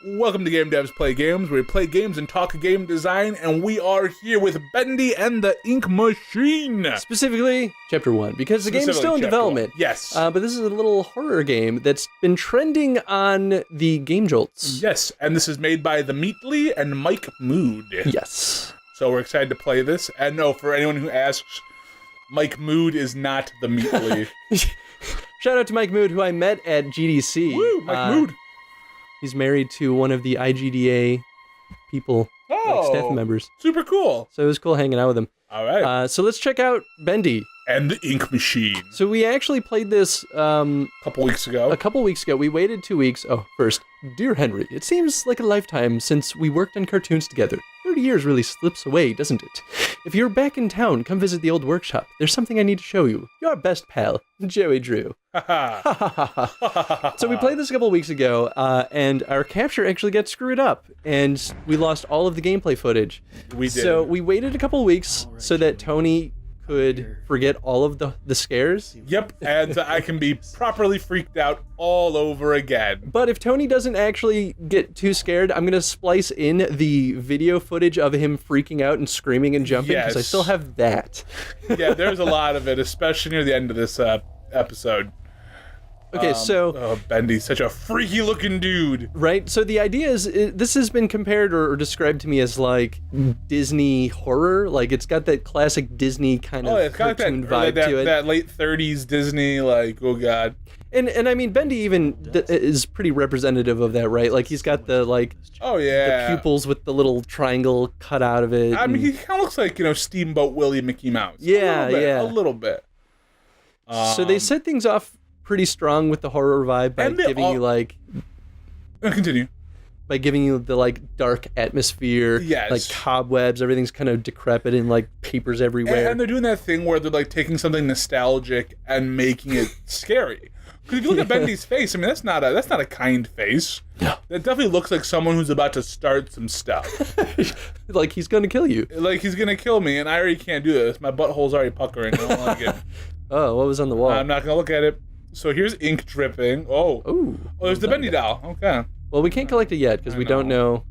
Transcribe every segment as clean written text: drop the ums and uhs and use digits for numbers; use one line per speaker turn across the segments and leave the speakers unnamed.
Welcome to Game Devs Play Games, where we play games and talk game design, and we are here with Bendy and the Ink Machine.
Specifically, Chapter 1, because the game is still in development.
Yes.
But this is a little horror game that's been trending on the Game Jolts.
Yes, and this is made by The Meatly and Mike Mood.
Yes.
So we're excited to play this. And no, for anyone who asks, Mike Mood is not The Meatly.
Shout out to Mike Mood, who I met at GDC.
Woo, Mike Mood.
He's married to one of the IGDA people, like staff members.
Super cool.
So it was cool hanging out with him.
All right.
So let's check out Bendy.
And the Ink Machine.
So we actually played this
a couple weeks ago.
We waited 2 weeks. Oh, first, dear Henry, it seems like a lifetime since we worked on cartoons together. 30 years really slips away, doesn't it? If you're back in town, come visit the old workshop. There's something I need to show you. Your best pal, Joey Drew. So we played this a couple weeks ago, and our capture actually got screwed up, and we lost all of the gameplay footage.
We did.
So we waited a couple weeks so that Tony could forget all of the scares.
Yep, and I can be properly freaked out all over again.
But if Tony doesn't actually get too scared, I'm going to splice in the video footage of him freaking out and screaming and jumping, because I still have that.
Yeah, there's a lot of it, especially near the end of this episode.
Okay, so...
Oh, Bendy's such a freaky-looking dude.
Right? So the idea is, this has been compared or described to me as, like, Disney horror. Like, it's got that classic Disney kind of cartoon vibe to it.
That late 30s Disney, like, oh, God.
And I mean, Bendy even is pretty representative of that, right? Like, he's got the, like...
Oh, yeah.
The pupils with the little triangle cut out of it.
I mean, he kind of looks like, Steamboat Willie Mickey Mouse.
Yeah,
A little bit.
So they set things off pretty strong with the horror vibe by giving you like
continue
by giving you the like dark atmosphere, like cobwebs, everything's kind of decrepit and like papers everywhere.
And they're doing that thing where they're like taking something nostalgic and making it scary. Because if you look at Bendy's face, I mean that's not a kind face.
No.
It definitely looks like someone who's about to start some stuff.
Like he's gonna kill you.
Like he's gonna kill me, and I already can't do this. My butthole's already puckering. I don't like it.
Oh, what was on the wall?
I'm not gonna look at it. So here's ink dripping. Oh, there's the Bendy doll. Okay.
Well, we can't collect it yet because we don't know.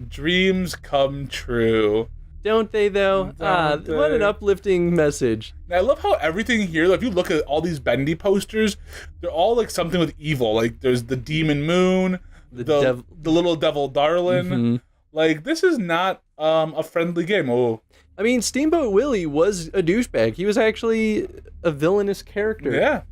Dreams come true.
Don't they, though? What an uplifting message.
I love how everything here, if you look at all these Bendy posters, they're all like something with evil. Like there's the demon moon, the little devil darling.
Mm-hmm.
Like this is not a friendly game. Oh.
I mean, Steamboat Willie was a douchebag. He was actually a villainous character.
Yeah.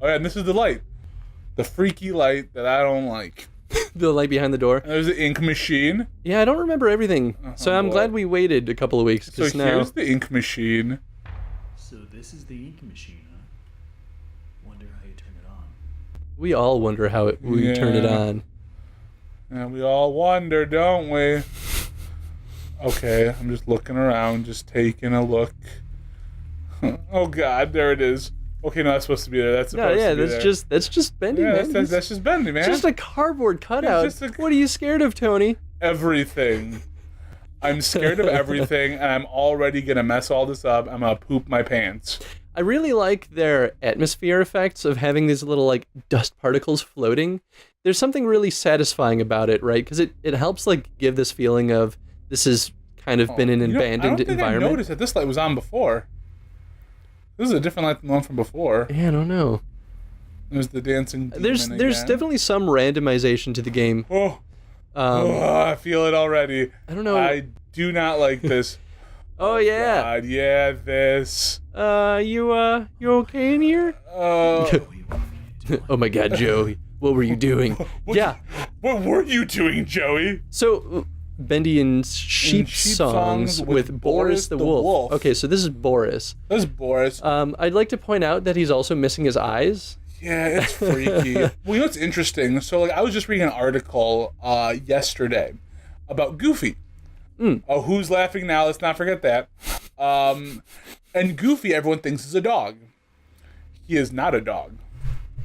Oh, yeah, and this is the light. The freaky light that I don't like.
The light behind the door.
And there's the ink machine.
Yeah, I don't remember everything. So I'm glad we waited a couple of weeks.
So here's the ink machine.
So this is the ink machine, huh? Wonder how you turn it on.
We all wonder how we turn it on.
And we all wonder, don't we? Okay, I'm just looking around, just taking a look. Oh God, there it is. Okay, no, that's supposed to be there. That's supposed to be there.
That's just Bendy, man.
That's just Bendy, man.
It's just a cardboard cutout. What are you scared of, Tony?
Everything. I'm scared of everything, and I'm already gonna mess all this up. I'm gonna poop my pants.
I really like their atmosphere effects of having these little like dust particles floating. There's something really satisfying about it, right? Because it helps like give this feeling of this has kind of been an abandoned environment.
I noticed that this light was on before. This is a different light than the one from before.
Yeah, I don't know.
There's the dancing demon
There's definitely some randomization to the game.
I feel it already.
I don't know.
I do not like this.
Oh yeah.
God, yeah, this.
You okay in here? Oh my God, Joey. What were you doing?
What were you doing, Joey?
So, Bendy in Sheep Songs with Boris the Wolf. Okay, so this is Boris.
This is Boris.
I'd like to point out that he's also missing his eyes.
Yeah, it's freaky. Well, you know what's interesting? So, like, I was just reading an article yesterday about Goofy. Oh, who's laughing now? Let's not forget that. And Goofy, everyone thinks is a dog. He is not a dog.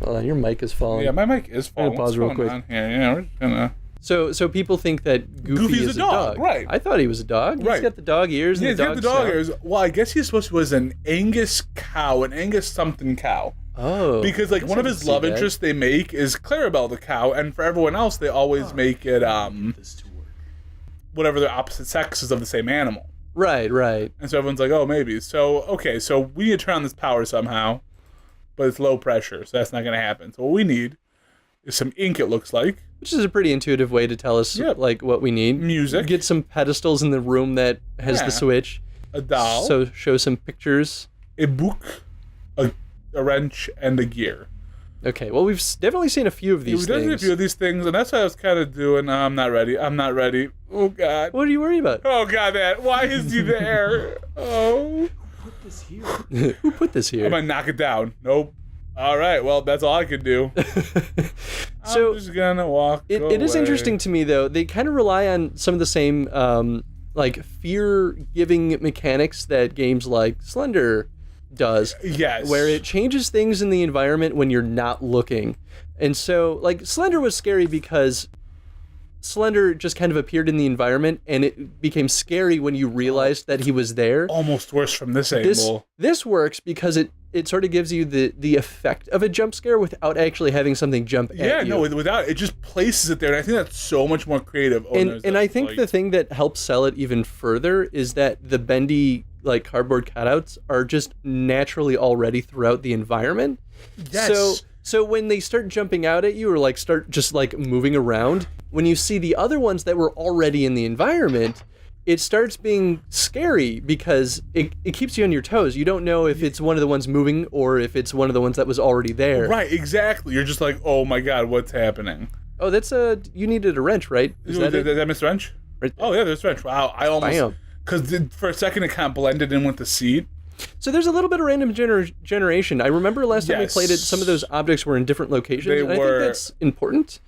Your mic is falling.
Yeah, my mic is falling.
Pause real quick.
Yeah, we're just gonna...
So people think that Goofy is a dog.
Right.
I thought he was a dog.
Right.
He's got the dog ears and
he's got the dog ears. Well, I guess he's supposed to was an Angus cow, an Angus something cow.
Oh.
Because like
I guess
one
I
of
can
his
see
love
that.
interests they make is Clarabelle the cow, and for everyone else they always make it
This to work.
whatever the opposite sexes of the same animal.
Right.
And so everyone's like, oh, maybe. So, okay, so we need to turn on this power somehow, but it's low pressure, so that's not going to happen. So what we need is some ink, it looks like.
Which is a pretty intuitive way to tell us like what we need.
Music.
Get some pedestals in the room that has the switch.
A doll.
So show some pictures.
A book, a wrench, and a gear.
Okay, well, we've definitely seen a few of these
We've done a
things.
few of these things, and that's what I was kind of doing. I'm not ready. Oh, God.
What are you worried about?
Oh, God, that. Why is he there? Oh.
Put this here.
Who put this here?
I'm going to knock it down. Nope. All right, well, that's all I could do.
So
I'm just going to walk away.
it is interesting to me, though. They kind of rely on some of the same, like, fear-giving mechanics that games like Slender does.
Yes.
Where it changes things in the environment when you're not looking. And so, like, Slender was scary because Slender just kind of appeared in the environment, and it became scary when you realized that he was there.
Almost worse from this angle.
This works because it sort of gives you the effect of a jump scare without actually having something jump at you.
Yeah, no, without it just places it there, and I think that's so much more creative.
And I think the thing that helps sell it even further is that the bendy like cardboard cutouts are just naturally already throughout the environment.
Yes.
So when they start jumping out at you or like start just like moving around, when you see the other ones that were already in the environment, it starts being scary because it keeps you on your toes. You don't know if it's one of the ones moving or if it's one of the ones that was already there.
Right, exactly. You're just like, oh my God, what's happening?
Oh, that's you needed a wrench, right? Is that it?
Did I miss wrench?
Right there.
Oh yeah, there's wrench. Wow, I almost
Bam.
because for a second it kind of blended in with the seat.
So there's a little bit of random generation. I remember last time we played it, some of those objects were in different locations,
They
and I
were.
think that's important.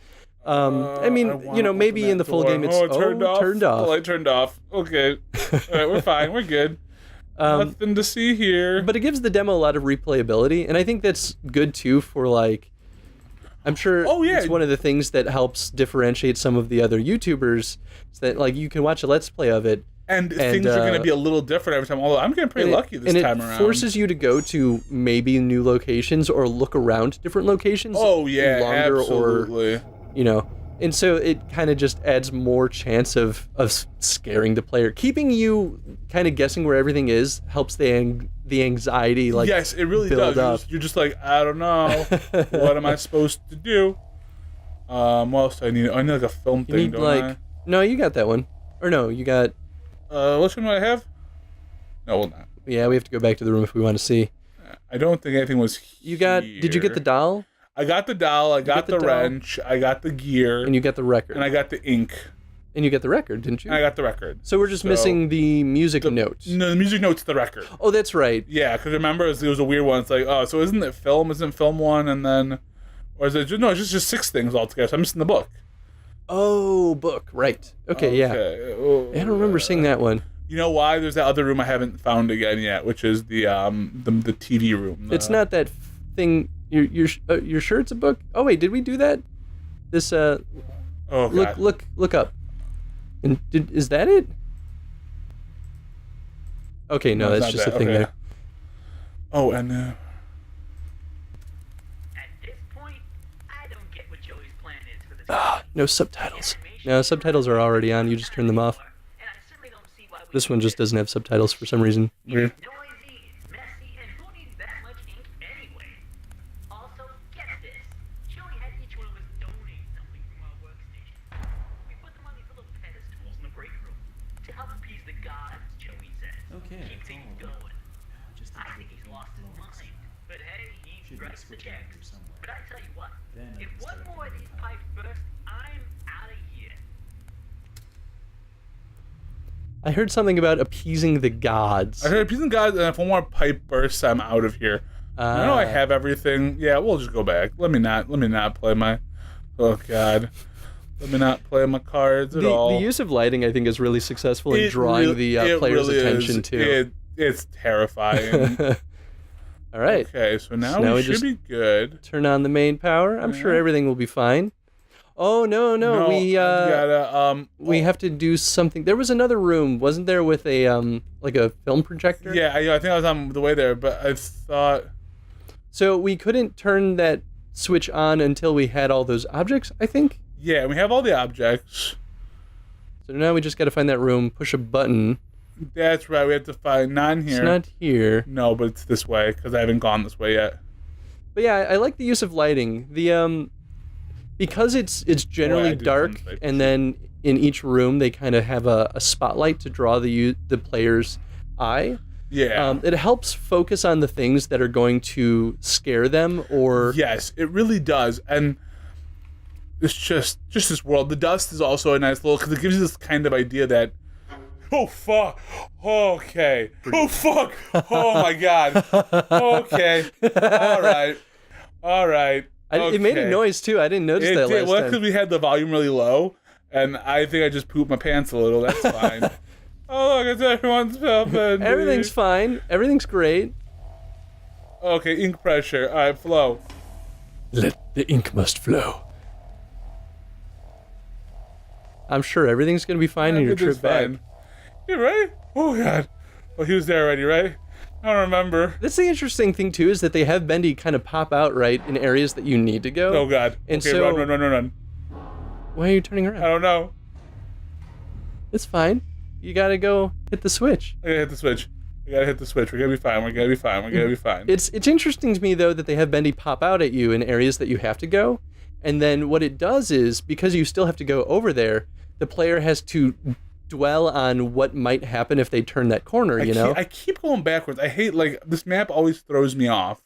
I mean, maybe in the full game it's
turned off.
turned off.
The light turned off. Okay, all right, we're fine. We're good. Nothing to see here.
But it gives the demo a lot of replayability, and I think that's good too for like. I'm sure it's one of the things that helps differentiate some of the other YouTubers, is that like you can watch a Let's Play of it.
And things are going to be a little different every time. Although I'm getting pretty lucky this time around.
And it forces you to go to maybe new locations or look around different locations.
Oh yeah,
longer
absolutely.
Or, and so it kind of just adds more chance of scaring the player. Keeping you kind of guessing where everything is helps the anxiety like
yes, it really
build
does.
up.
You're just like, I don't know, what am I supposed to do? What else do I need? I need like a film
You
thing.
need like no, you got that one, or no, you got.
Which one do I have? No, well not.
Yeah, we have to go back to the room if we want to see.
I don't think anything was here.
You got? Did you get the doll?
I got the doll. I got the wrench. I got the gear.
And you got the record.
And I got the ink.
And you got the record, didn't you?
And I got the record.
So we're just missing the music notes.
No, the music note's the record.
Oh, that's right.
Yeah, because remember, it was a weird one. It's like, oh, so isn't it film? Isn't film one? And then, or is it just, no, it's just 6 things altogether. So I'm missing the book.
Oh, book. Right. Okay, yeah.
Oh,
I don't remember seeing that one.
You know why? There's that other room I haven't found again yet, which is the TV room.
It's not that thing. You're sure it's a book? Oh wait, did we do that? This
Oh God.
Look up. And is that it? Okay, no, that's just a thing there.
Oh, and
At this point, I don't get what Joey's plan is for this.
No subtitles. No, subtitles are already on. You just turn them off.
And I certainly don't see why we
This one just doesn't have subtitles for some reason.
weird.
noisy, messy, and who needs that much ink anyway? Also, get this. Joey had each one of us donate something from our workstation. We put them on these little pedestals in the break room to help appease the gods, Joey says.
Okay,
Keep
it's
things
all right.
going.
Just
I think he's lost his mind. But hey, he
Should be a
writes the
switch around
checks.
here somewhere.
But I tell you what,
Then
if
it's
one
better
more of
than
these
power.
pipes burst, I'm out of here.
I heard something about appeasing the gods.
I heard peace and God, and if one more pipe bursts, I'm out of here. I know I have everything. Yeah, we'll just go back. Let me not play my. Oh God. Let me not play my cards at all.
The use of lighting, I think, is really successful in drawing the player's attention to.
It's terrifying.
All right.
Okay, so now
So now
we
we
should
just-
be good.
Turn on the main power. I'm sure
Yeah.
everything will be fine. Oh no, we
gotta
we have to do something. There was another room, wasn't there, with a like a film projector?
Yeah, I think I was on the way there, but I thought.
So we couldn't turn that switch on until we had all those objects, I think?
Yeah, we have all the objects.
So now we just got to find that room, push a button.
That's right, we have to find, not in here.
It's not here.
No, but it's this way, because I haven't gone this way yet.
But yeah, I like the use of lighting. The because it's generally dark, and then in each room they kind of have a spotlight to draw the player's eye.
Yeah.
It helps focus on the things that are going to scare them, or
yes, it really does. And it's just this world. The dust is also a nice little, because it gives you this kind of idea that, oh fuck, okay, oh fuck, oh my god, okay, all right. Okay.
It made a noise too. I didn't notice that last
Well,
time.
because we had the volume really low, and I think I just pooped my pants a little. That's fine. Oh look, it's everyone's Bendy.
Everything's fine. Everything's great.
Okay, ink pressure. All right, flow.
Let the ink must flow. I'm sure everything's gonna be fine in your trip back.
You ready? Oh god. Oh, he was there already, right? I don't remember.
That's the interesting thing too, is that they have Bendy kind of pop out right in areas that you need to go.
Oh god.
And
okay,
so,
run.
Why are you turning around?
I don't know.
It's fine. You gotta go hit the switch.
I gotta hit the switch. We gotta hit the switch. We're gonna be fine. We're gonna be fine. We're gonna be fine.
It's interesting to me though that they have Bendy pop out at you in areas that you have to go, and then what it does is, because you still have to go over there, the player has to dwell on what might happen if they turn that corner.
I keep going backwards. I hate, like, this map always throws me off.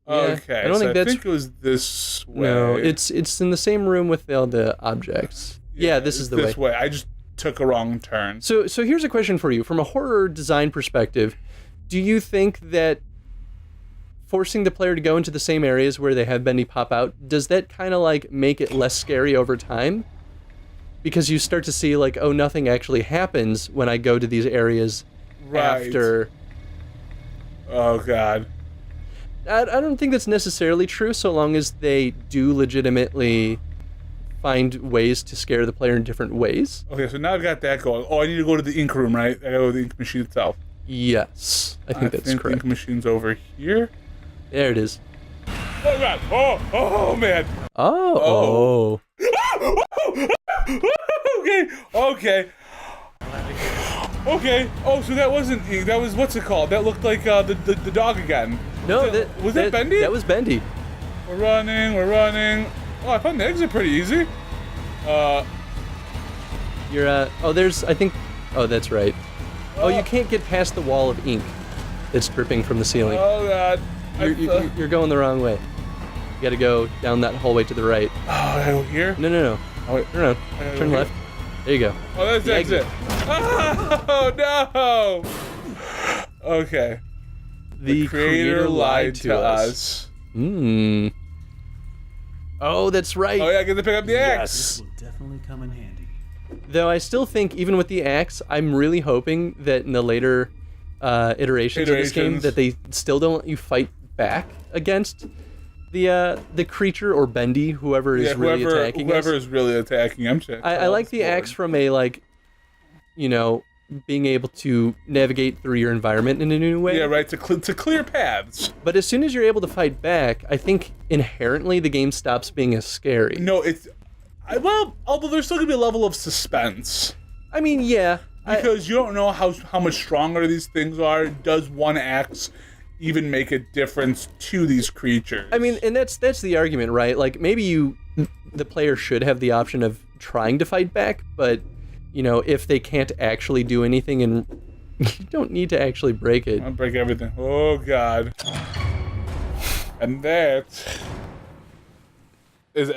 Yeah,
Okay,
I don't think
I
that's...
think it was this way.
No, it's in the same room with all the objects. Yeah, this is the way.
This way. I just took a wrong turn.
So here's a question for you. From a horror design perspective, do you think that forcing the player to go into the same areas where they have Bendy pop out, does that kind of like make it less scary over time? Because you start to see like, oh, nothing actually happens when I go to these areas after.
Oh god.
I don't think that's necessarily true, so long as they do legitimately find ways to scare the player in different ways.
Okay, so now I've got that going. Oh, I need to go to the ink room, right? I gotta go to the ink machine itself.
Yes, I think that's correct.
The ink machine's over here.
There it is.
Oh god! Oh man!
Oh.
Okay. Oh, so that wasn't ink. That was, what's it called? That looked like the dog again.
No,
was that Bendy?
That was Bendy.
We're running. Oh, I found the exit pretty easy.
You're there's, I think, oh, that's right. Oh, you can't get past the wall of ink that's dripping from the ceiling.
Oh god.
You're going the wrong way. You gotta go down that hallway to the right.
Oh, I go here?
No.
Oh, wait.
Turn around. Turn left. There you go.
Oh, that's the exit. Oh, no! Okay.
The creator lied to us. Oh, that's right.
Oh, yeah, I get to pick up the axe.
This will definitely come in handy.
Though I still think, even with the axe, I'm really hoping that in the later iterations of this game, that they still don't let you fight back against the creature or Bendy, whoever is really attacking us.
Whoever is really attacking,
I like the axe from a, like, being able to navigate through your environment in a new way.
Yeah, right, to clear paths.
But as soon as you're able to fight back, I think inherently the game stops being as scary.
No, although there's still gonna be a level of suspense.
I mean, yeah.
Because you don't know how much stronger these things are. Does one axe even make a difference to these creatures?
I mean, and that's the argument, right? Like, maybe the player should have the option of trying to fight back, but if they can't actually do anything, and you don't need to actually break it.
I'll break everything. Oh god. And that is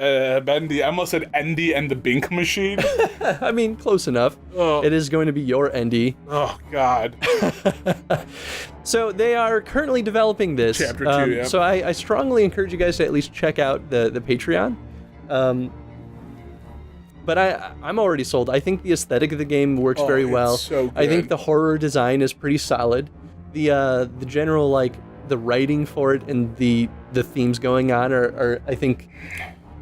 Bendy. I almost said Endy and the Bink machine.
I mean, close enough.
Oh.
It is going to be your Endy.
Oh god.
So they are currently developing this.
Chapter 2, yeah.
So I strongly encourage you guys to at least check out the Patreon. But I'm already sold. I think the aesthetic of the game works very well.
So good.
I think the horror design is pretty solid. The general, like, the writing for it and the themes going on are I think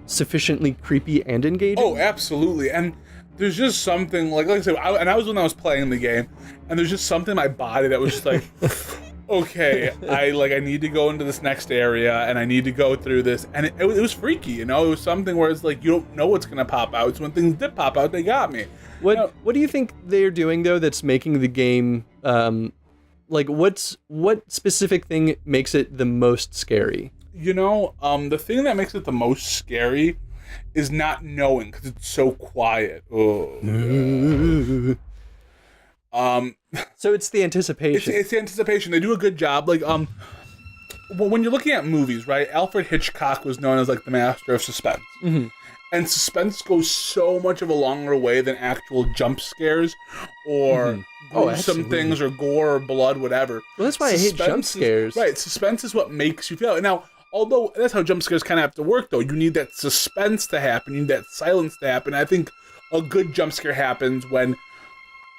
sufficiently creepy and engaging.
Oh, absolutely. And there's just something, like I said, I was when I was playing the game, and there's just something in my body that was just like, okay, I need to go into this next area and I need to go through this, and it was freaky, you know. It was something where it's like you don't know what's gonna pop out. So when things did pop out, they got me.
What do you think they're doing though that's making the game like what specific thing makes it the most scary?
You know, the thing that makes it the most scary is not knowing, because it's so quiet. Oh.
So it's the anticipation.
It's the anticipation. They do a good job. Like, well, when you're looking at movies, right? Alfred Hitchcock was known as like the master of suspense, and suspense goes so much of a longer way than actual jump scares or gruesome things or gore or blood, whatever.
Well, that's why I hate jump scares.
Right, suspense is what makes you feel it. Now, although that's how jump scares kind of have to work, though. You need that suspense to happen. You need that silence to happen. I think a good jump scare happens when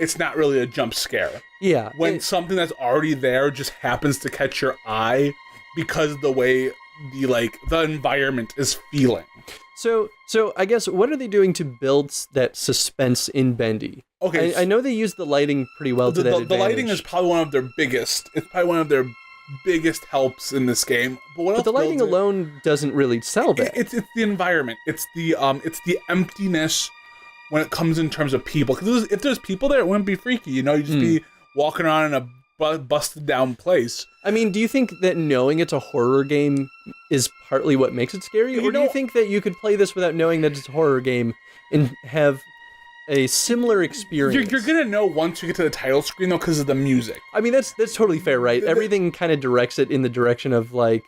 it's not really a jump scare.
Yeah.
When something that's already there just happens to catch your eye because of the way the environment is feeling.
So I guess what are they doing to build that suspense in Bendy?
Okay,
I know they use the lighting pretty well to that advantage.
The lighting is probably one of their biggest. It's probably one of their biggest helps in this game. But
the lighting alone doesn't really sell that.
It's the environment. It's the emptiness when it comes in terms of people. Because if there's people there, it wouldn't be freaky. You know, you'd just be walking around in a busted down place.
I mean, do you think that knowing it's a horror game is partly what makes it scary? Or do you think that you could play this without knowing that it's a horror game and have a similar experience?
You're going to know once you get to the title screen, though, because of the music.
I mean, that's totally fair, right? Everything kind of directs it in the direction of, like,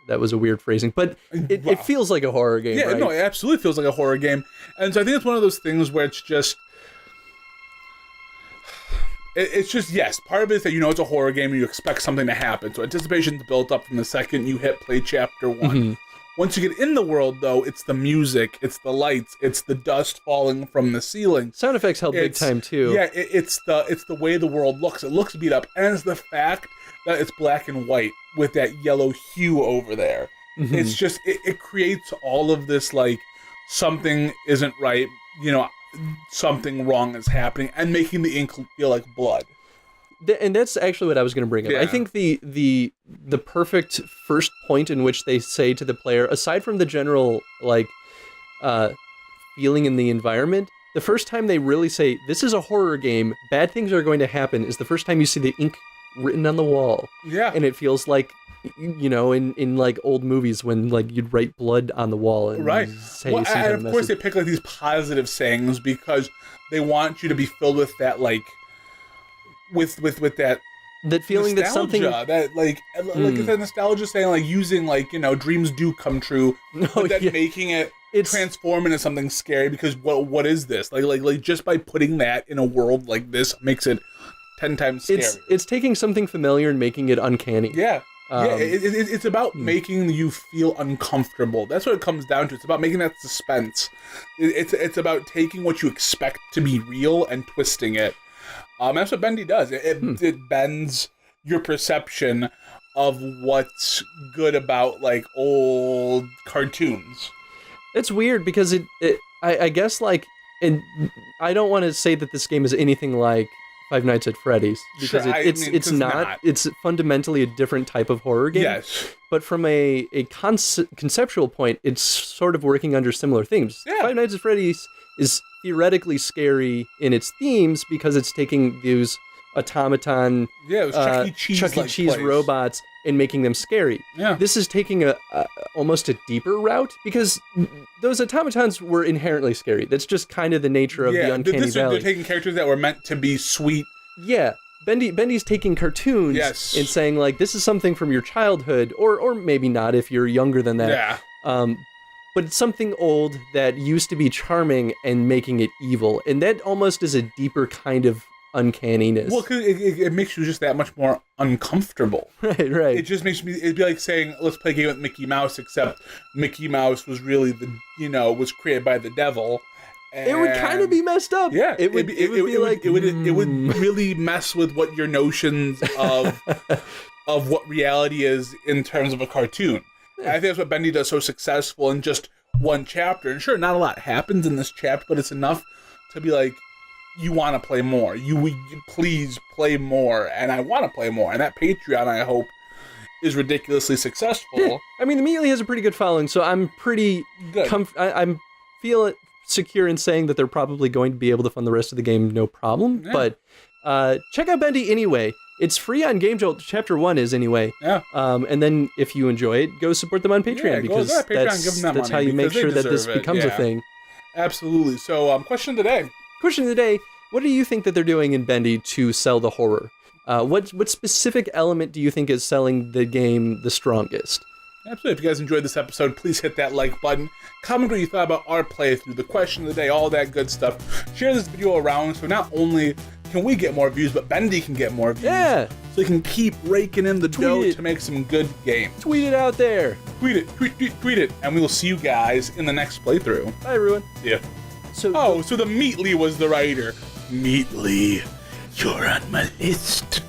that was a weird phrasing, but it feels like a horror game,
yeah,
right?
No, it absolutely feels like a horror game. And so I think it's one of those things where it's just... It's just, yes, part of it is that you know it's a horror game and you expect something to happen. So anticipation's built up from the second you hit play chapter 1. Once you get in the world, though, it's the music, it's the lights, it's the dust falling from the ceiling.
Sound effects help big time, too.
Yeah, it's the way the world looks. It looks beat up. And it's the fact that it's black and white with that yellow hue over there. It's just, it creates all of this, like, something isn't right, you know, something wrong is happening, and making the ink feel like blood.
And that's actually what I was going to bring up.
Yeah.
I think the perfect first point in which they say to the player, aside from the general like feeling in the environment, the first time they really say this is a horror game, bad things are going to happen, is the first time you see the ink written on the wall.
Yeah,
and it feels like, you know, in like old movies when like you'd write blood on the wall and say some kind
and of course they pick like these positive sayings because they want you to be filled with that, like, with that
feeling that something
that like it's a nostalgia saying, like, using, like, you know, dreams do come true, but then making it transform into something scary because what is this, like just by putting that in a world like this makes it 10 times scarier.
It's taking something familiar and making it uncanny.
It's about making you feel uncomfortable. That's what it comes down to. It's about making that suspense. It's about taking what you expect to be real and twisting it. That's what Bendy does. It bends your perception of what's good about, like, old cartoons.
It's weird because I guess, like, I don't want to say that this game is anything like Five Nights at Freddy's because it's not. It's fundamentally a different type of horror game.
Yes.
But from a conceptual point, it's sort of working under similar themes.
Yeah.
Five Nights at Freddy's is theoretically scary in its themes because it's taking those automaton,
Chuck E. Cheese
robots and making them scary.
Yeah.
This is taking almost a deeper route because those automatons were inherently scary. That's just kind of the nature of the Uncanny Valley.
They're taking characters that were meant to be sweet.
Yeah. Bendy's taking cartoons and saying, like, this is something from your childhood, or maybe not if you're younger than that.
Yeah.
But it's something old that used to be charming and making it evil. And that almost is a deeper kind of uncanniness.
Well, because it makes you just that much more uncomfortable.
Right.
It just makes me, it'd be like saying, let's play a game with Mickey Mouse, except Mickey Mouse was really was created by the devil. And
it would kind of be messed up.
Yeah.
It would
really mess with what your notions of what reality is in terms of a cartoon. I think that's what Bendy does so successful in just one chapter. And sure, not a lot happens in this chapter, but it's enough to be like, you want to play more. You please play more, and I want to play more. And that Patreon, I hope, is ridiculously successful.
Yeah. I mean, Immediately has a pretty good following, so I'm pretty
Good.
I'm feel secure in saying that they're probably going to be able to fund the rest of the game, no problem.
Yeah.
But check out Bendy anyway. It's free on Game Jolt. Chapter 1 is anyway.
Yeah.
And then if you enjoy it, go support them on Patreon
Yeah, go
because
to Patreon, give them that
that's
money
how you make
because they
sure that this
deserve it,
becomes a
yeah.
thing.
Absolutely. So, question of the day.
Question of the day: what do you think that they're doing in Bendy to sell the horror? What specific element do you think is selling the game the strongest?
Absolutely. If you guys enjoyed this episode, please hit that like button. Comment what you thought about our playthrough, the question of the day, all that good stuff. Share this video around so not only can we get more views, but Bendy can get more views.
Yeah.
So he can keep raking in the dough
it.
to make some good games.
Tweet it out there.
Tweet it. And we will see you guys in the next playthrough.
Bye, everyone.
See ya.
So
So the Meatly was the writer. Meatly, you're on my list.